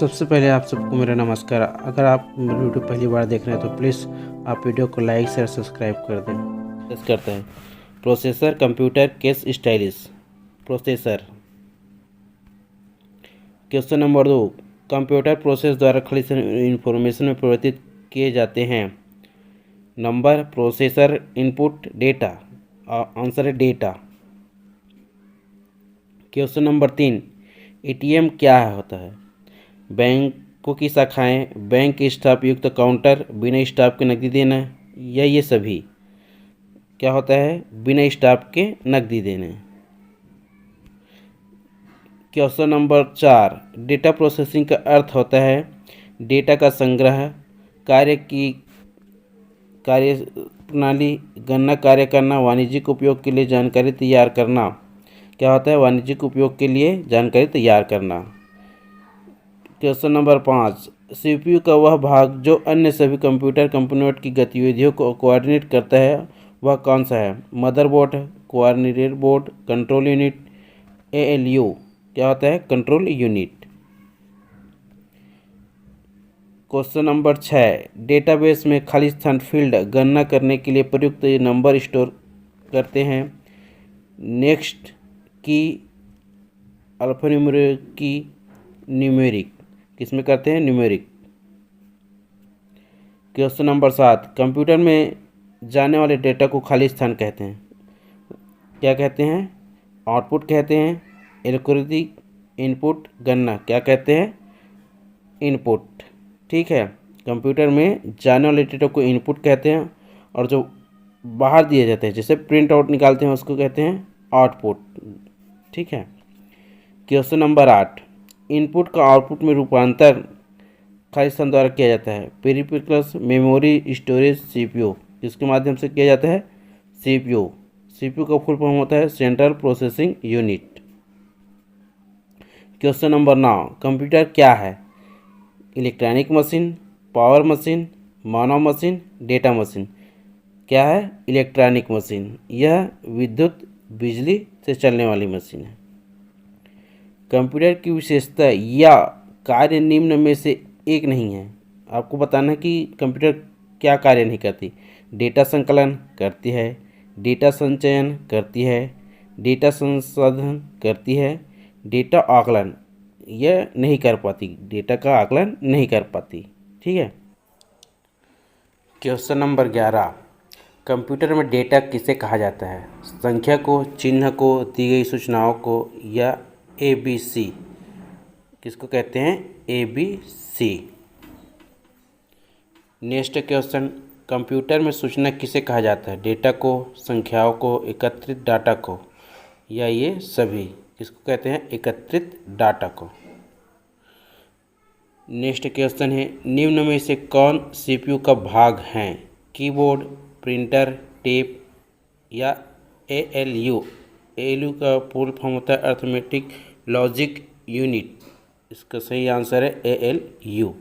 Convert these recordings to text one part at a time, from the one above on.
सबसे पहले आप सबको मेरा नमस्कार। अगर आप मेरी वीडियो पहली बार देख रहे हैं तो प्लीज़ आप वीडियो को लाइक शेयर सब्सक्राइब कर दें। डिस्कस करते हैं processor computer case stylish processor. Question number 2, computer process द्वारा खाली इंफॉर्मेशन में परिवर्तित किए जाते हैं। Number processor input data, answer है डेटा। क्वेश्चन नंबर 3, एटीएम क्या होता है? बैंकों की शाखाएं, बैंक स्टाफ युक्त काउंटर, बिना स्टाफ के नकदी देना, या ये सभी क्या होता है? बिना स्टाफ के नकदी देना। क्वेश्चन नंबर 4, डेटा प्रोसेसिंग का अर्थ होता है डेटा का संग्रह, कार्य प्रणाली, गणना कार्य करना, वाणिज्यिक उपयोग के लिए जानकारी तैयार करना। क्या होता है? वाणिज्यिक उपयोग के लिए जानकारी तैयार करना। क्वेश्चन नंबर 5, सीपीयू का वह भाग जो अन्य सभी कंप्यूटर कंपोनेंट की गतिविधियों को कोऑर्डिनेट करता है वह कौन सा है? Motherboard, coordinator board, control unit, ALU. क्या होता है? Control unit. Question number 6, database में खाली स्थान फील्ड गणना करने के लिए प्रयुक्त नंबर स्टोर करते हैं। नेक्स्ट की, अल्फान्यूमेरिक की, न्यूमेरिक। किसमें करते हैं? न्यूमेरिक। क्वेश्चन नंबर 7, कंप्यूटर में जाने वाले डेटा को खाली स्थान कहते हैं। क्या कहते हैं? आउटपुट कहते हैं। एल्गोरिथमिक इनपुट, गणना क्या कहते हैं? इनपुट। ठीक है, कंप्यूटर में जाने वाले डेटा को इनपुट कहते हैं और जो बाहर दिए जाते हैं जैसे प्रिंट आउट निकालते हैं उसको कहते हैं आउटपुट। ठीक है। क्वेश्चन नंबर 8, इनपुट का आउटपुट में रूपांतर खाली स्थान द्वारा किया जाता है। Peripherals, memory, storage, CPU. किसके माध्यम से किया जाता है? सीपीयू। सीपीयू का फुल फॉर्म होता है central processing unit. Question number 9, computer क्या है? इलेक्ट्रॉनिक मशीन, पावर मशीन, मानव मशीन, डेटा मशीन। क्या है? Electronic machine. यह विद्युत बिजली से चलने वाली मशीन है। कंप्यूटर की विशेषता या कार्य निम्न में से एक नहीं है। आपको बताना है कि कंप्यूटर क्या कार्य नहीं करती। डेटा संकलन करती है, डेटा संचयन करती है, डेटा संसाधन करती है, डेटा आकलन यह नहीं कर पाती, डेटा का आकलन नहीं कर पाती। ठीक है। क्वेश्चन नंबर 11, कंप्यूटर में डेटा किसे कहा जाता है? संख्या को, चिन्ह को, दी गई सूचनाओं को, या ABC। किसको कहते हैं? ABC। नेक्स्ट क्वेश्चन, कंप्यूटर में सूचना किसे कहा जाता है? डेटा को, संख्याओं को, एकत्रित डाटा को, या ये सभी। किसको कहते हैं? एकत्रित डाटा को। नेक्स्ट क्वेश्चन है, निम्न में से कौन सीपीयू का भाग हैं? कीबोर्ड, प्रिंटर, टेप, या एएलयू। एएलयू का फुल फॉर्म होता है अर्थमेटिक लॉजिक यूनिट। इसका सही आंसर है एएलयू।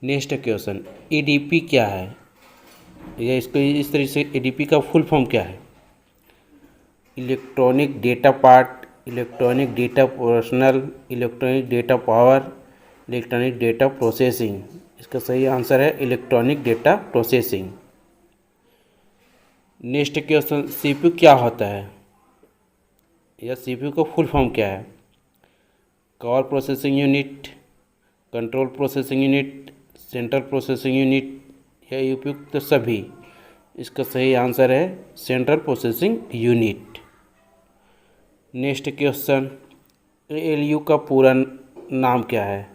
नेक्स्ट क्वेश्चन, एडीपी क्या है? या इसको इस तरीके से, एडीपी का फुल फॉर्म क्या है? Electronic data part, electronic data personal, electronic data power, electronic data processing. इसका सही आंसर है electronic data processing. Next question, CPU क्या होता है? या सीपीयू का फुल फॉर्म क्या है? Core processing unit, control processing unit, central processing unit, या उपयुक्त सभी। इसका सही आंसर है central processing unit. Next question, ALU का पूरा नाम क्या है?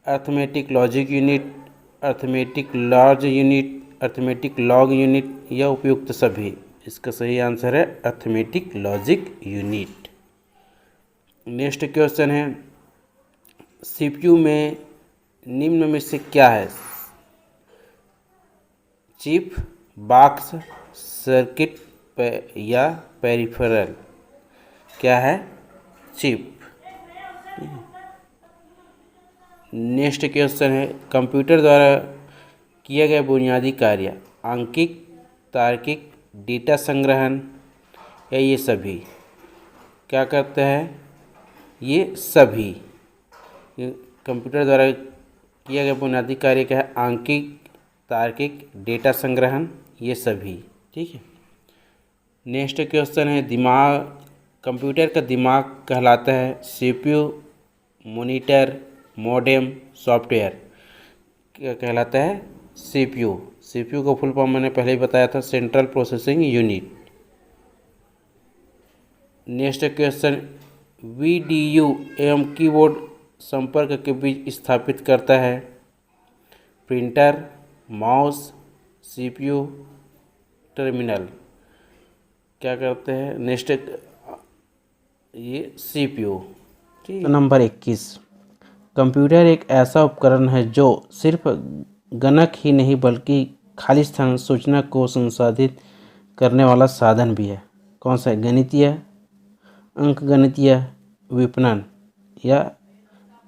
Arithmetic logic unit, arithmetic large unit, arithmetic log unit, या उपयुक्त सभी। इसका सही आंसर है arithmetic logic unit. Next question है, सीपीयू में निम्न में से क्या है? चिप, बॉक्स, सर्किट, या पेरिफेरल। क्या है? चिप। नेक्स्ट क्वेश्चन है, कंप्यूटर द्वारा किया गया बुनियादी कार्य आंकिक, तार्किक, डेटा संग्रहण, या ये सभी। क्या करते हैं? ये सभी। कंप्यूटर द्वारा किया गया बुनियादी कार्य क्या है? आंकिक, तार्किक, डेटा संग्रहण, ये सभी। ठीक है। नेक्स्ट क्वेश्चन है, दिमाग, कंप्यूटर का दिमाग कहलाता है सीपीयू, मॉनिटर, मॉडेम, सॉफ्टवेयर। क्या कहलाता है? सीपीयू। सीपीयू का फुल फॉर्म मैंने पहले ही बताया था, central processing unit. Next question, VDU एवं कीबोर्ड संपर्क के बीच स्थापित करता है? Printer, mouse, CPU, terminal. क्या करते हैं? नेक्स्ट ये सीपीयू। ठीक। नंबर 21, कंप्यूटर एक ऐसा उपकरण है जो सिर्फ गणक ही नहीं बल्कि खालिस्तान सूचना को संसाधित करने वाला साधन भी है। कौन सा है? गणितीय, अंकगणितीय, विपणन या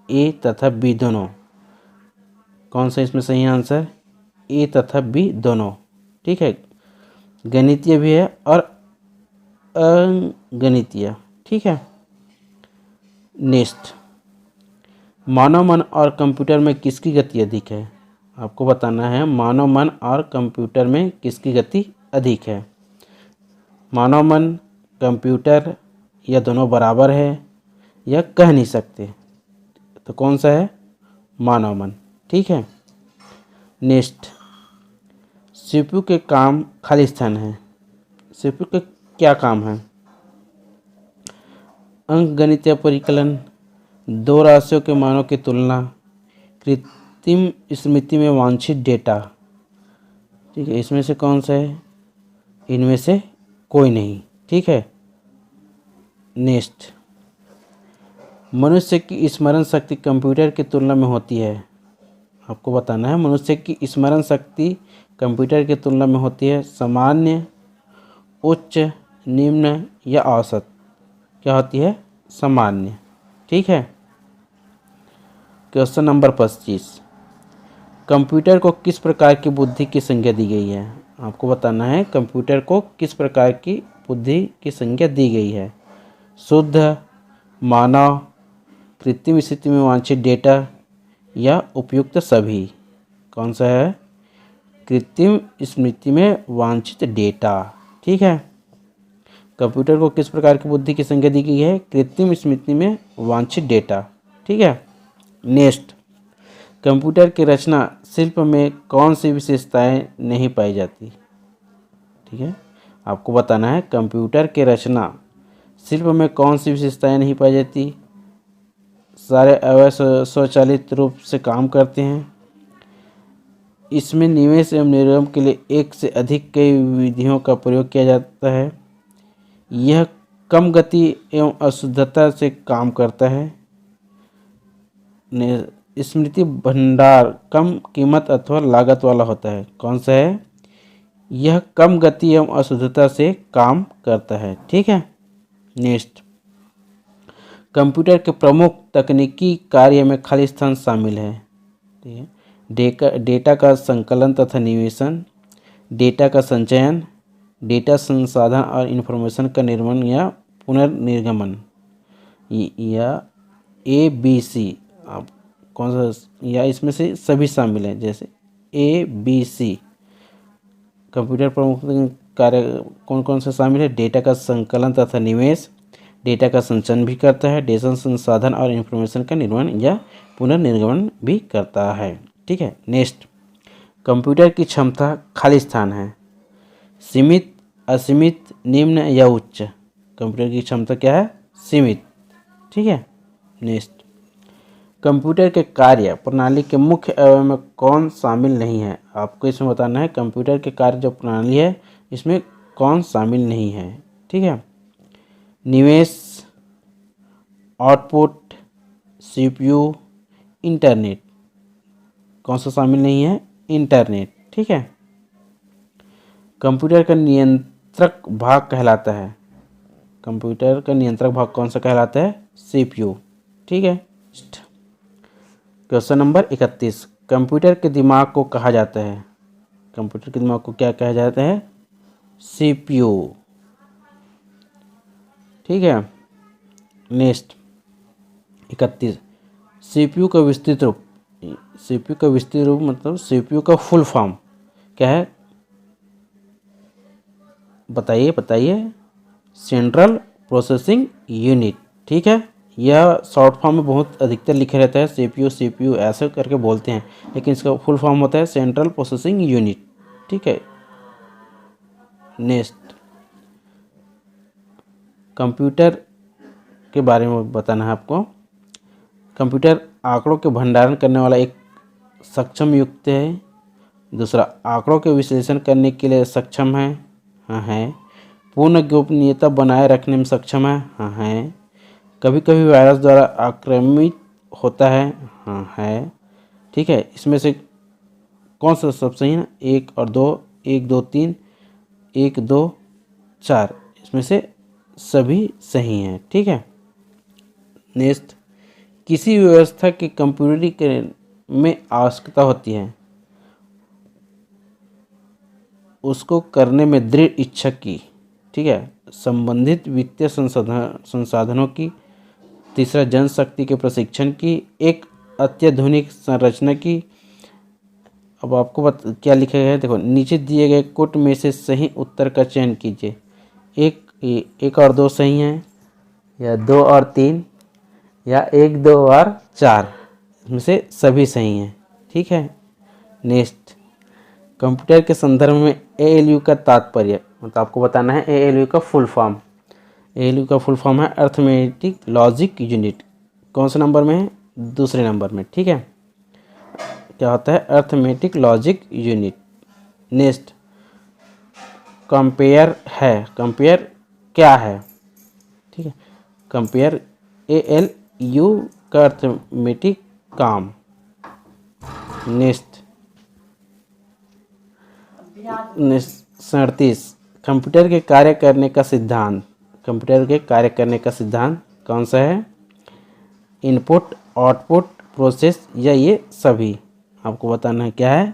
ए तथा बी दोनों? कौन सा इसमें सही आंसर? ए तथा बी दोनों। ठीक है, गणितीय भी है और अंगणितीय। ठीक है। नेक्स्ट, मानव मन और कंप्यूटर में किसकी गति अधिक है? आपको बताना है मानव मन और कंप्यूटर में किसकी गति अधिक है। मानव मन, कंप्यूटर, या दोनों बराबर है, या कह नहीं सकते। तो कौन सा है? मानव मन। ठीक है। नेक्स्ट, सीपीयू के काम खालिस्तान है। सीपीयू के क्या काम है? अंकगणितीय परिकलन, दो राशियों के मानों की तुलना, कृत्रिम स्मृति में वांछित डेटा। ठीक है, इसमें से कौन सा है? इनमें से कोई नहीं। ठीक है। नेक्स्ट, मनुष्य की स्मरण शक्ति कंप्यूटर की तुलना में होती है। आपको बताना है मनुष्य की स्मरण शक्ति कंप्यूटर की तुलना में होती है सामान्य, उच्च, निम्न या औसत। क्या होती है? सामान्य। ठीक है। क्वेश्चन नंबर 25, कंप्यूटर को किस प्रकार की बुद्धि की संज्ञा दी गई है? आपको बताना है कंप्यूटर को किस प्रकार की बुद्धि की संज्ञा दी गई है। शुद्ध, मानव, कृत्रिम स्थिति में वांछित डेटा, या उपयुक्त सभी। कौन सा है? कृत्रिम स्मृति में वांछित डेटा। ठीक है। कंप्यूटर को किस प्रकार की बुद्धि की संज्ञा दी गई है? कृत्रिम स्मृति में वांछित डेटा। ठीक है। नेक्स्ट, कंप्यूटर की रचना शिल्प में कौन सी विशेषताएं नहीं पाई जाती? ठीक है, आपको बताना है कंप्यूटर की रचना शिल्प में कौन सी विशेषताएं नहीं पाई जाती? सारे अवयव स्वचालित रूप से काम करते हैं। इसमें निवेश एवं निर्गम के लिए एक से अधिक कई विधियों का प्रयोग किया जाता है। यह कम गति एवं अशुद्धता से काम करता है। स्मृति भंडार कम कीमत अथवा लागत वाला होता है। कौन सा है? यह कम गति एवं अशुद्धता से काम करता है। ठीक है। नेक्स्ट, कंप्यूटर के प्रमुख तकनीकी कार्य में खालिस्तान शामिल है। ठीक है। डेटा का संकलन तथा निवेशन, डेटा का संचयन, डेटा संसाधन और इंफॉर्मेशन का निर्माण या पुनर्निर्गमन, या ABC। आप कौन सा? या इसमें से सभी शामिल हैं। जैसे ABC, कंप्यूटर प्रमुख कार्य कौन कौन से शामिल है? डेटा का संकलन तथा निवेश, डेटा का संचयन भी करता है, डेटा संसाधन और इंफॉर्मेशन का निर्माण या पुनर्निर्गमन भी करता है। ठीक है। नेक्स्ट, कंप्यूटर की क्षमता खालिस्तान है। सीमित, असीमित, निम्न या उच्च। कंप्यूटर की क्षमता क्या है? सीमित। ठीक है। नेक्स्ट, कंप्यूटर के कार्य प्रणाली के मुख्य अवयव में कौन शामिल नहीं है? आपको इसमें बताना है कंप्यूटर के कार्य जो प्रणाली है इसमें कौन शामिल नहीं है। ठीक है। निवेश, आउटपुट, सीपीयू, इंटरनेट। कौन सा शामिल नहीं है? इंटरनेट। ठीक है। कंप्यूटर का नियंत्रक भाग कहलाता है। कंप्यूटर का नियंत्रक भाग कौन सा कहलाता है? सीपीयू। ठीक है। क्वेश्चन नंबर 31, कंप्यूटर के दिमाग को कहा जाता है? कंप्यूटर के दिमाग को क्या कहा जाता है? सीपीयू। ठीक है। नेक्स्ट 31, सीपीयू का विस्तृत रूप, सीपीयू का विस्तृत रूप मतलब सीपीयू का फुल फॉर्म क्या है, बताइए बताइए। सेंट्रल प्रोसेसिंग यूनिट, ठीक है। यह शॉर्ट फॉर्म में बहुत अधिकतर लिखे रहता है, सीपीयू सीपीयू ऐसे करके बोलते हैं, लेकिन इसका फुल फॉर्म होता है सेंट्रल प्रोसेसिंग यूनिट, ठीक है। नेक्स्ट, कंप्यूटर के बारे में बताना है आपको। कंप्यूटर आंकड़ों के भंडारण करने वाला एक सक्षम युक्त है। दूसरा, आंकड़ों के विश्लेषण करने के लिए सक्षम है, हाँ है। पूर्ण गोपनीयता बनाए रखने में सक्षम है, हाँ है। कभी कभी वायरस द्वारा आक्रामित होता है, हाँ है, ठीक है। इसमें से कौन सा सब सही है? 1 और 2, 1 2 3, 1 2 4, इसमें से सभी सही हैं, ठीक है। नेक्स्ट, किसी व्यवस्था के कंप्यूटरीकरण में आवश्यकता होती है, उसको करने में दृढ़ इच्छा की, ठीक है। संबंधित वित्तीय संसाधनों की। तीसरा, जनशक्ति के प्रशिक्षण की। एक अत्याधुनिक संरचना की। अब आपको क्या लिखा गया है, देखो नीचे दिए गए कोट में से सही उत्तर का चयन कीजिए। एक और 2 सही हैं, या 2 और 3, या 1 2 और 4, इसमें से सभी सही हैं, ठीक है। नेक्स्ट, कंप्यूटर के संदर्भ में एएलयू का तात्पर्य, मतलब आपको बताना है एएलयू का फुल फॉर्म। एएलयू का फुल फॉर्म है अर्थमेटिक लॉजिक यूनिट। कौन से नंबर में है? दूसरे नंबर में, ठीक है। क्या होता है? Arithmetic logic unit. Next, compare है। कंपेयर क्या है? ठीक है, कंपेयर एएलयू का अर्थमेटिक काम। नेक्स्ट 37, कंप्यूटर के कार्य करने का सिद्धांत। कंप्यूटर के कार्य करने का सिद्धांत कौन सा है? इनपुट, आउटपुट, प्रोसेस, या ये सभी? आपको बताना है क्या है।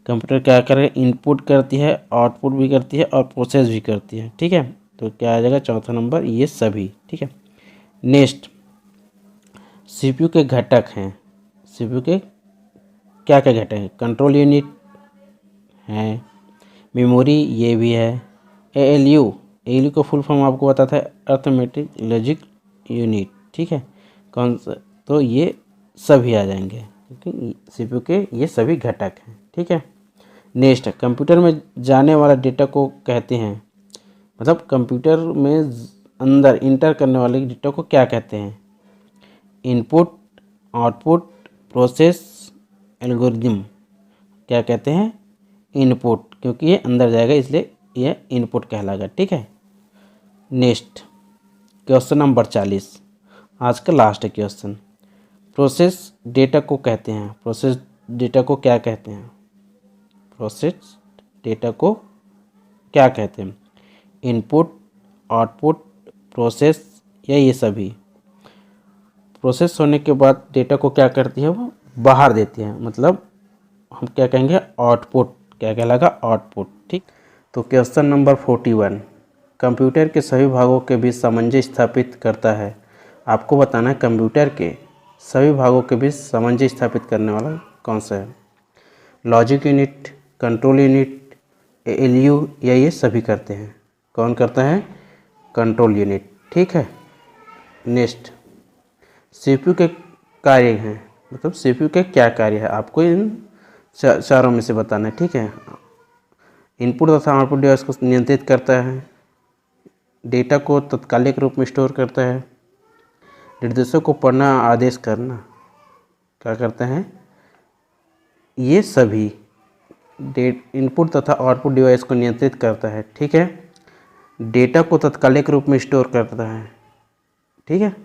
कंप्यूटर क्या करे? इनपुट करती है, आउटपुट भी करती है और प्रोसेस भी करती है, ठीक है। तो क्या आ जाएगा? चौथा नंबर, ये सभी, ठीक है। नेक्स्ट, सीपीयू के घटक हैं। सीपीयू के क्या क्या घटक हैं? कंट्रोल यूनिट है, मेमोरी ये भी है, एएलयू का फुल फॉर्म आपको बताता है अर्थमेटिक लॉजिक यूनिट, ठीक है। कौन सा? तो ये सभी आ जाएंगे क्योंकि सीपीयू के ये सभी घटक हैं, ठीक है। नेक्स्ट, कंप्यूटर में जाने वाला डेटा को कहते हैं, मतलब कंप्यूटर में अंदर इंटर करने वाले डेटा को क्या कहते हैं? Input, output, process, algorithm. क्या कहते हैं? इनपुट, क्योंकि ये अंदर जाएगा इसलिए ये इनपुट कहलाएगा, ठीक है। नेक्स्ट, क्वेश्चन नंबर 40, आज का लास्ट क्वेश्चन। प्रोसेस डेटा को कहते हैं। प्रोसेस डेटा को क्या कहते हैं? प्रोसेस डेटा को क्या कहते हैं? इनपुट, आउटपुट, प्रोसेस, या ये सभी? प्रोसेस होने के बाद डेटा को क्या करती है? वो बाहर देती है, मतलब हम क्या कहेंगे? आउटपुट। क्या कहलाएगा? आउटपुट, ठीक। तो क्वेश्चन नंबर 41, कंप्यूटर के सभी भागों के बीच सामंजस्य स्थापित करता है। आपको बताना है कंप्यूटर के सभी भागों के बीच सामंजस्य स्थापित करने वाला कौन सा है? Logic unit, control unit, ALU, या ये सभी करते हैं? कौन करता है? कंट्रोल यूनिट, ठीक है। नेक्स्ट, सीपीयू के कार्य हैं, मतलब सीपीयू के क्या कार्य है आपको इन चारों में से बताना है, ठीक है। इनपुट तथा आउटपुट डिवाइस को नियंत्रित करता है, डेटा को तत्कालिक रूप में स्टोर करता है, निर्देशों को पढ़ना, आदेश करना, क्या करते हैं? ये सभी इनपुट तथा आउटपुट डिवाइस को नियंत्रित करता है, ठीक है। डेटा को तत्कालिक रूप में स्टोर करता है, ठीक है।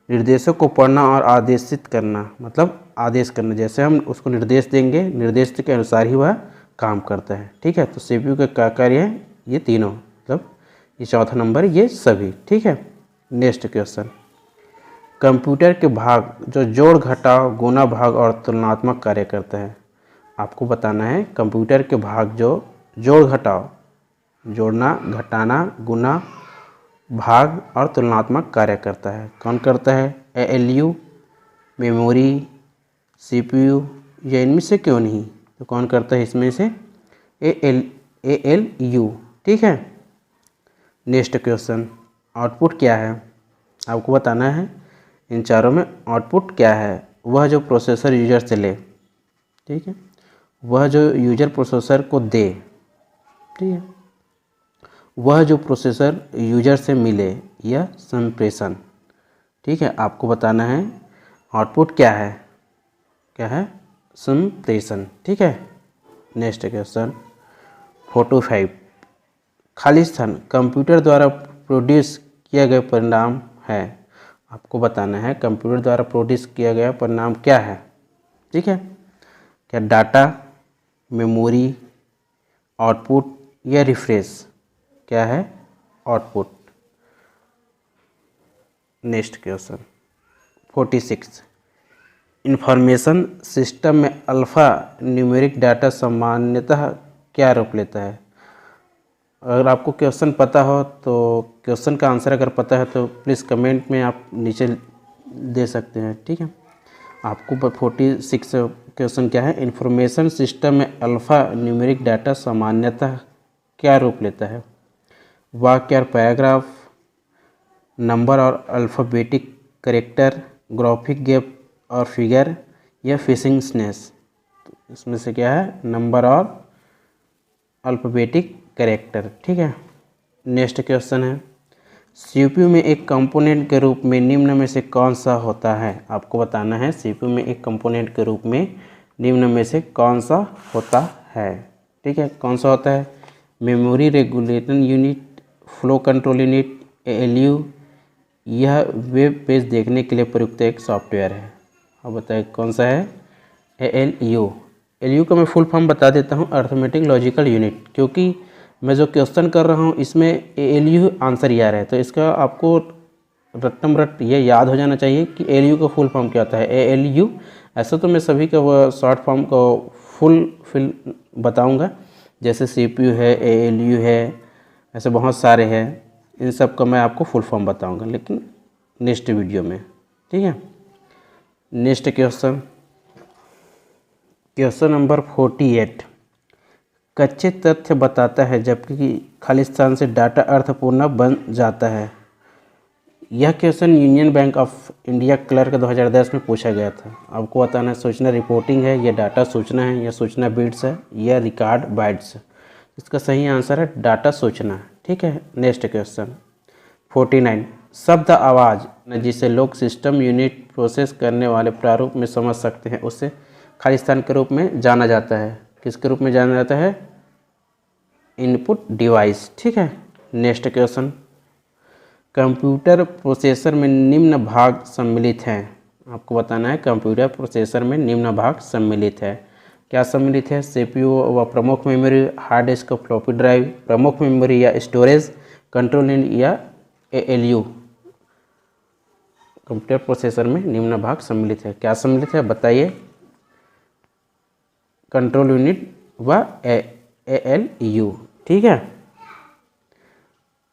निर्देशों को पढ़ना और आदेशित करना, मतलब आदेश करना, जैसे हम उसको निर्देश देंगे, निर्देश के अनुसार ही वह काम करता है, ठीक है। तो सीपीयू का क्या कार्य है? ये तीनों, मतलब ये चौथा नंबर, ये सभी, ठीक है। नेक्स्ट क्वेश्चन, कंप्यूटर के भाग जो जोड़, घटाव, गुणा, भाग और तुलनात्मक कार्य करते हैं। आपको बताना है कंप्यूटर के भाग जो जोड़, घटाव, जोड़ना, घटाना, गुना, भाग और तुलनात्मक कार्य करता है। कौन करता है? एएलयू, मेमोरी, सीपीयू या इनमें से क्यों नहीं? तो कौन करता है इसमें से? ALU। ठीक है। नेक्स्ट क्वेश्चन, आउटपुट क्या है? आपको बताना है इन चारों में आउटपुट क्या है। वह जो प्रोसेसर यूजर से ले, ठीक है, वह जो यूजर प्रोसेसर को दे, ठीक है, वह जो प्रोसेसर यूजर से मिले या संप्रेषण। ठीक है, आपको बताना है आउटपुट क्या है? क्या है? संप्रेषण। ठीक है। नेक्स्ट क्वेश्चन 45, खाली स्थान कंप्यूटर द्वारा प्रोड्यूस किया गया परिणाम है। आपको बताना है कंप्यूटर द्वारा प्रोड्यूस किया गया परिणाम क्या है। ठीक है, क्या डाटा, मेमोरी, आउटपुट या रिफ्रेश? क्या है? Output. Next question 46, information system में अल्फ़ा न्यूमेरिक डाटा सामान्यतः क्या रूप लेता है? अगर आपको क्वेश्चन पता हो तो क्वेश्चन का आंसर अगर पता है तो प्लीज़ कमेंट में आप नीचे दे सकते हैं। ठीक है, आपको 46 क्वेश्चन क्या है? इंफॉर्मेशन सिस्टम में अल्फ़ा न्यूमेरिक डाटा सामान्यतः क्या रूप लेता है? वाक्य और पैराग्राफ, नंबर और अल्फ़ाबेटिक करेक्टर, ग्राफिक गैप और फिगर या फिशिंग स्नेस? इसमें से क्या है? नंबर और अल्फ़ाबेटिक करेक्टर। ठीक है। नेक्स्ट क्वेश्चन है सीपीयू में एक कंपोनेंट के रूप में निम्न में से कौन सा होता है? आपको बताना है सीपीयू में एक कंपोनेंट के रूप में निम्न में से कौन सा होता है। ठीक है, कौन सा होता है? Memory regulation unit, flow control unit, ALU। यह वेब पेज देखने के लिए प्रयुक्त एक सॉफ्टवेयर है। अब बताइए कौन सा है? ALU। ALU का मैं फुल फॉर्म बता देता हूँ, अर्थमेटिक लॉजिकल यूनिट, क्योंकि मैं जो क्वेश्चन कर रहा हूँ इसमें ALU आंसर यार है, तो इसका आपको रट्टम रट ये याद हो जाना चाहिए कि ALU का फुल फॉर्म क्या होता है। ALU ऐसा तो मैं सभी का वो शॉर्ट फॉर्म को फुल बताऊँगा, जैसे CPU है, ALU है, ऐसे बहुत सारे हैं, इन सब का मैं आपको फुल फॉर्म बताऊँगा लेकिन नेक्स्ट वीडियो में। ठीक है। नेक्स्ट क्वेश्चन नंबर 48, कच्चे तथ्य बताता है जबकि खाली स्थान से डाटा अर्थपूर्ण बन जाता है। यह question union bank of India clerk 2010 में पूछा गया था। आपको बताना है सूचना रिपोर्टिंग है या डाटा सूचना है या सूचना बिट्स है या रिकॉर्ड बाइट्स। इसका सही आंसर है डाटा सूचना। ठीक है। नेक्स्ट क्वेश्चन 49, शब्द आवाज़ जिसे लोग सिस्टम यूनिट प्रोसेस करने वाले प्रारूप में समझ सकते हैं उसे खाली स्थान के रूप में जाना जाता है। किसके रूप में जाना जाता है? Input device. ठीक है। नेक्स्ट क्वेश्चन, कंप्यूटर प्रोसेसर में निम्न भाग सम्मिलित हैं। आपको बताना है कंप्यूटर प्रोसेसर में निम्न भाग सम्मिलित है। क्या सम्मिलित है? CPU व प्रमुख memory, hard disk, floppy drive, प्रमुख मेमोरी या स्टोरेज, कंट्रोल यूनिट या ALU। कंप्यूटर प्रोसेसर में निम्न भाग सम्मिलित है। क्या सम्मिलित है बताइए? कंट्रोल यूनिट व ALU। ठीक है।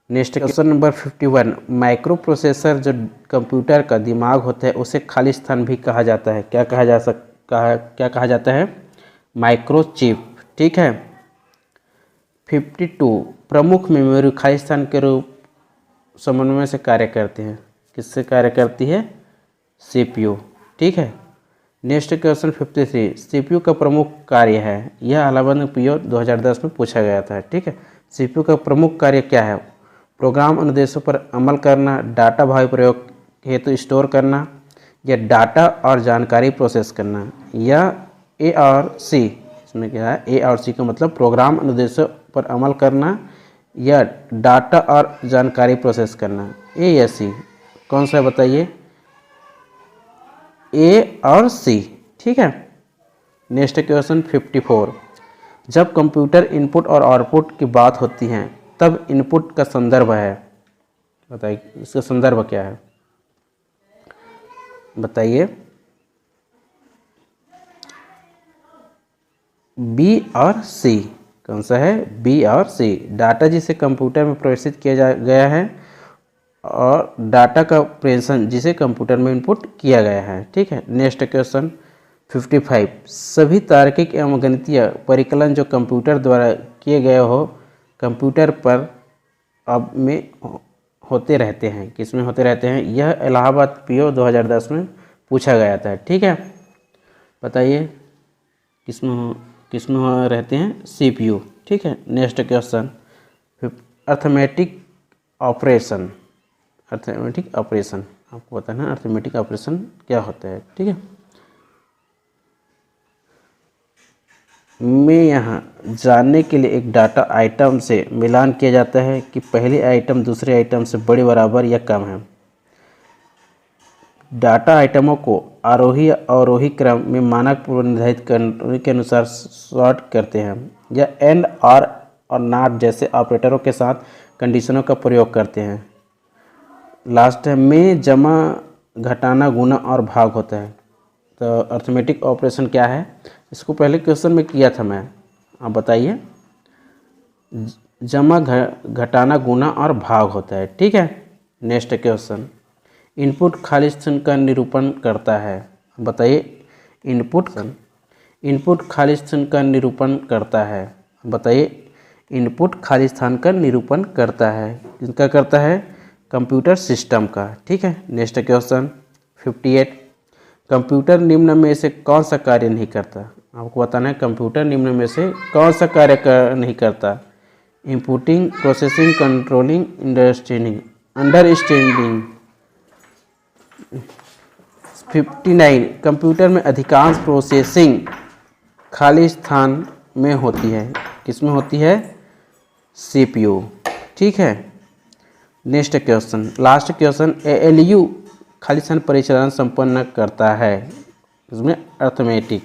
Next question number 51, micro processor जो कंप्यूटर का दिमाग होता है उसे खाली स्थान भी कहा जाता है। क्या कहा जाता है? Micro chip. ठीक है। 52, प्रमुख मेमोरी खाली स्थान के रूप समन्वय से कार्य करते हैं। किससे कार्य करती है? CPU। ठीक है। नेक्स्ट क्वेश्चन 53, CPU का प्रमुख कार्य है। यह इलाहाबाद PO 2010 में पूछा गया था। ठीक है। CPU का प्रमुख कार्य क्या है? प्रोग्राम अनुदेशों पर अमल करना, डाटा भावी प्रयोग हेतु स्टोर करना या डाटा और जानकारी प्रोसेस करना, या A और C। इसमें क्या है? A और C का मतलब प्रोग्राम अनुदेशों पर अमल करना या डाटा और जानकारी प्रोसेस करना। A या C कौन सा बताइए? A और C। ठीक है। नेक्स्ट क्वेश्चन 54, जब कंप्यूटर इनपुट और आउटपुट की बात होती है तब इनपुट का संदर्भ है। बताइए इसका संदर्भ क्या है? बताइए। B और C कौन सा है? B और C। डाटा जिसे कंप्यूटर में प्रवेशित किया गया है और डाटा का ऑपरेशन जिसे कंप्यूटर में इनपुट किया गया है। ठीक है, नेक्स्ट क्वेश्चन 55, सभी तार्किक एवं गणितीय परिकलन जो कंप्यूटर द्वारा किए गए हो कंप्यूटर पर अब में होते रहते हैं, किसमें होते रहते हैं? यह इलाहाबाद पीओ 2010 में पूछा गया था। ठीक है, बताइए किसमें रहते हैं? सीपीयू। ठीक है, next question arithmetic operation, arithmetic operation आपको बताना है अर्थमेटिक ऑपरेशन क्या होता है। ठीक है, में यहाँ जानने के लिए एक डाटा आइटम से मिलान किया जाता है कि पहली आइटम दूसरे आइटम से बड़े, बराबर या कम है। डाटा आइटमों को आरोही या अवरोही क्रम में मानक पूर्व निर्धारित करने के अनुसार सॉर्ट करते हैं या एंड और नॉट जैसे ऑपरेटरों के साथ कंडीशनों का प्रयोग करते हैं। लास्ट है में जमा, घटाना, गुना और भाग होता है। तो अर्थमेटिक ऑपरेशन क्या है? इसको पहले क्वेश्चन में किया था मैं, आप बताइए। जमा, घटाना, गुना और भाग होता है। ठीक है, नेक्स्ट क्वेश्चन इनपुट खाली स्थान का निरूपण करता है, बताइए। इनपुट खाली स्थान का निरूपण करता है, बताइए। इनपुट खाली स्थान का निरूपण करता है, किसका करता है? कंप्यूटर सिस्टम का। ठीक है, नेक्स्ट क्वेश्चन 58, कंप्यूटर निम्न में से कौन सा कार्य नहीं करता? आपको बताना है कंप्यूटर निम्न में से कौन सा कार्य नहीं करता? Inputting, processing, controlling, understanding. 59, computer में अधिकांश प्रोसेसिंग खाली स्थान में होती है, किसमें होती है? सीपीयू। ठीक है, next question, last question ALU खाली स्थान परिचालन संपन्न करता है, इसमें अर्थमेटिक।